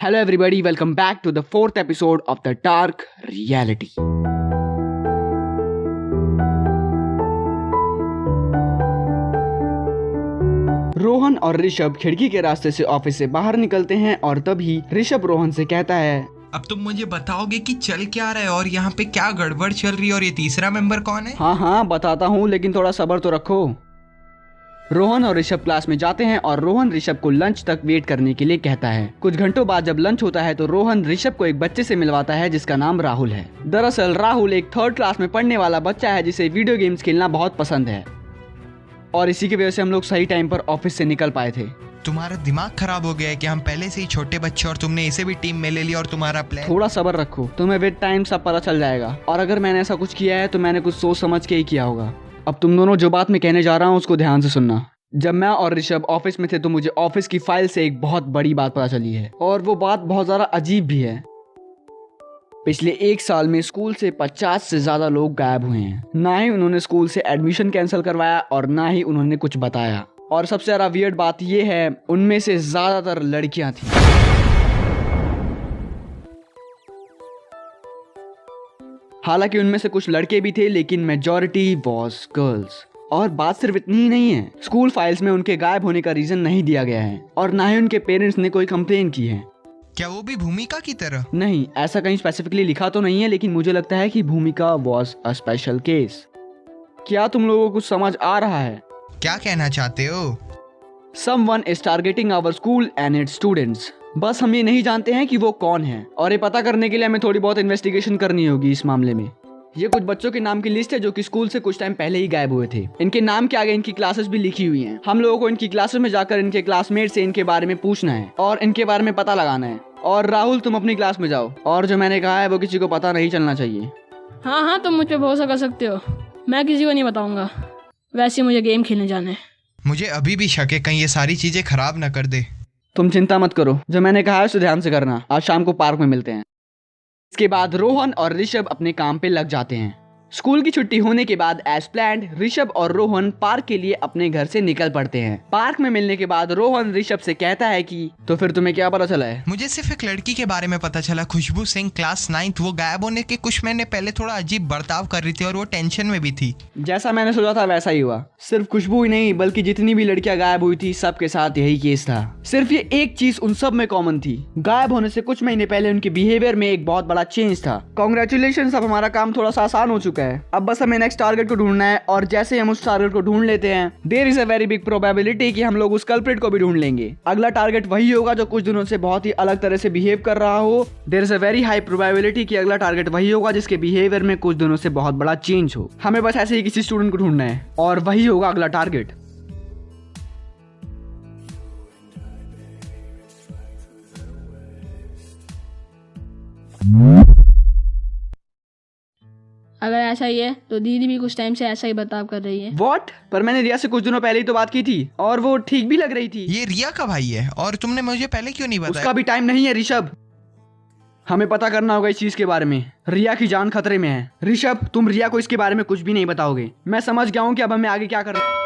Hello everybody, welcome back to the fourth episode of the Dark Reality. Rohan और ऋषभ खिड़की के रास्ते से ऑफिस से बाहर निकलते हैं और तभी ऋषभ रोहन से कहता है, अब तुम मुझे बताओगे कि चल क्या रहा है और यहाँ पे क्या गड़बड़ चल रही है और ये तीसरा मेंबर कौन है? हाँ बताता हूँ, लेकिन थोड़ा सब्र तो रखो। रोहन और ऋषभ क्लास में जाते हैं और रोहन ऋषभ को लंच तक वेट करने के लिए कहता है। कुछ घंटों बाद जब लंच होता है तो रोहन ऋषभ को एक बच्चे से मिलवाता है जिसका नाम राहुल है। दरअसल राहुल एक थर्ड क्लास में पढ़ने वाला बच्चा है जिसे वीडियो गेम्स खेलना बहुत पसंद है और इसी की वजह से हम लोग सही टाइम पर ऑफिस से निकल पाए थे। तुम्हारा दिमाग खराब हो गया है कि हम पहले से ही छोटे बच्चे और तुमने इसे भी टीम में ले लिया और तुम्हारा प्लान। थोड़ा सब्र रखो, तुम्हें विद टाइम सब पता चल जाएगा और अगर मैंने ऐसा कुछ किया है तो मैंने कुछ सोच समझ के ही किया होगा। अब तुम दोनों जो बात मैं कहने जा रहा हूँ उसको ध्यान से सुनना। जब मैं और ऋषभ ऑफिस में थे तो मुझे ऑफिस की फाइल से एक बहुत बड़ी बात पता चली है और वो बात बहुत ज़्यादा अजीब भी है। पिछले एक साल में स्कूल से 50 से ज़्यादा लोग गायब हुए हैं। ना ही उन्होंने स्कूल से एडमिशन कैंसिल करवाया और ना ही उन्होंने कुछ बताया। और सबसे ज़्यादा वियर्ड बात यह है, उनमें से ज़्यादातर लड़कियां थी। हालांकि उनमें से कुछ लड़के भी थे लेकिन मेजॉरिटी वॉज गर्ल्स। और बात सिर्फ इतनी ही नहीं है, स्कूल फाइल्स में उनके गायब होने का रीजन नहीं दिया गया है और ना ही उनके पेरेंट्स ने कोई कंप्लेन की है। क्या वो भी भूमिका की तरह? नहीं, ऐसा कहीं स्पेसिफिकली लिखा तो नहीं है, लेकिन मुझे लगता है कि भूमिका वॉज अ स्पेशल केस। क्या तुम लोगों को कुछ समझ आ रहा है? क्या कहना चाहते हो? Someone is targeting our school and its students. बस हम ये नहीं जानते हैं कि वो कौन है और ये पता करने के लिए हमें थोड़ी बहुत इन्वेस्टिगेशन करनी होगी इस मामले में। ये कुछ बच्चों के नाम की लिस्ट है जो कि स्कूल से कुछ टाइम पहले ही गायब हुए थे। इनके नाम के आगे इनकी क्लासेस भी लिखी हुई हैं। हम लोगों को इनकी क्लासेस में जाकर इनके क्लासमेट से इनके बारे में पूछना है और इनके बारे में पता लगाना है। और राहुल, तुम अपनी क्लास में जाओ और जो मैंने कहा है वो किसी को पता नहीं चलना चाहिए। हाँ, तुम मुझ पे भरोसा कर सकते हो, मैं किसी को नहीं बताऊंगा। वैसे मुझे गेम खेलने जाना है। मुझे अभी भी शक है कहीं ये सारी चीजें खराब न कर दे। तुम चिंता मत करो, जो मैंने कहा है उसे ध्यान से करना। आज शाम को पार्क में मिलते हैं। इसके बाद रोहन और ऋषभ अपने काम पे लग जाते हैं। स्कूल की छुट्टी होने के बाद एज प्लान्ड ऋषभ और रोहन पार्क के लिए अपने घर से निकल पड़ते हैं। पार्क में मिलने के बाद रोहन ऋषभ से कहता है कि तो फिर तुम्हें क्या पता चला है? मुझे सिर्फ एक लड़की के बारे में पता चला, खुशबू सिंह, क्लास 9th। वो गायब होने के कुछ महीने पहले थोड़ा अजीब बर्ताव कर रही थी और वो टेंशन में भी थी। जैसा मैंने सोचा था वैसा ही हुआ। सिर्फ खुशबू ही नहीं बल्कि जितनी भी लड़कियां गायब हुई थी सबके साथ यही केस था। सिर्फ ये एक चीज उन सब में कॉमन थी, गायब होने से कुछ महीने पहले उनके बिहेवियर में एक बहुत बड़ा चेंज था। कांग्रेचुलेशंस, अब हमारा काम थोड़ा सा आसान हो चुका है। अब बस हमें नेक्स्ट टारगेट को ढूंढना है और जैसे हम उस टारगेट को ढूंढ लेते हैं there is a very big probability कि हम लोग उस कल्प्रिट को भी ढूंढ लेंगे। अगला टारगेट वही होगा जो कुछ दिनों से बहुत ही अलग तरह से बिहेव कर रहा हो। There is a very high probability कि अगला टारगेट वही होगा जिसके बिहेवियर में कुछ दिनों से बहुत बड़ा चेंज हो। हमें बस ऐसे ही किसी स्टूडेंट को ढूंढना है और वही होगा अगला टारगेट। अगर ऐसा ही है तो दीदी भी कुछ टाइम से ऐसा ही बर्ताव कर रही है। What? पर मैंने रिया से कुछ दिनों पहले ही तो बात की थी और वो ठीक भी लग रही थी। ये रिया का भाई है और तुमने मुझे पहले क्यों नहीं बताया? उसका भी टाइम नहीं है ऋषभ, हमें पता करना होगा इस चीज के बारे में। रिया की जान खतरे में है। ऋषभ, तुम रिया को इसके बारे में कुछ भी नहीं बताओगे। मैं समझ गया हूँ कि अब हमें आगे क्या करना है।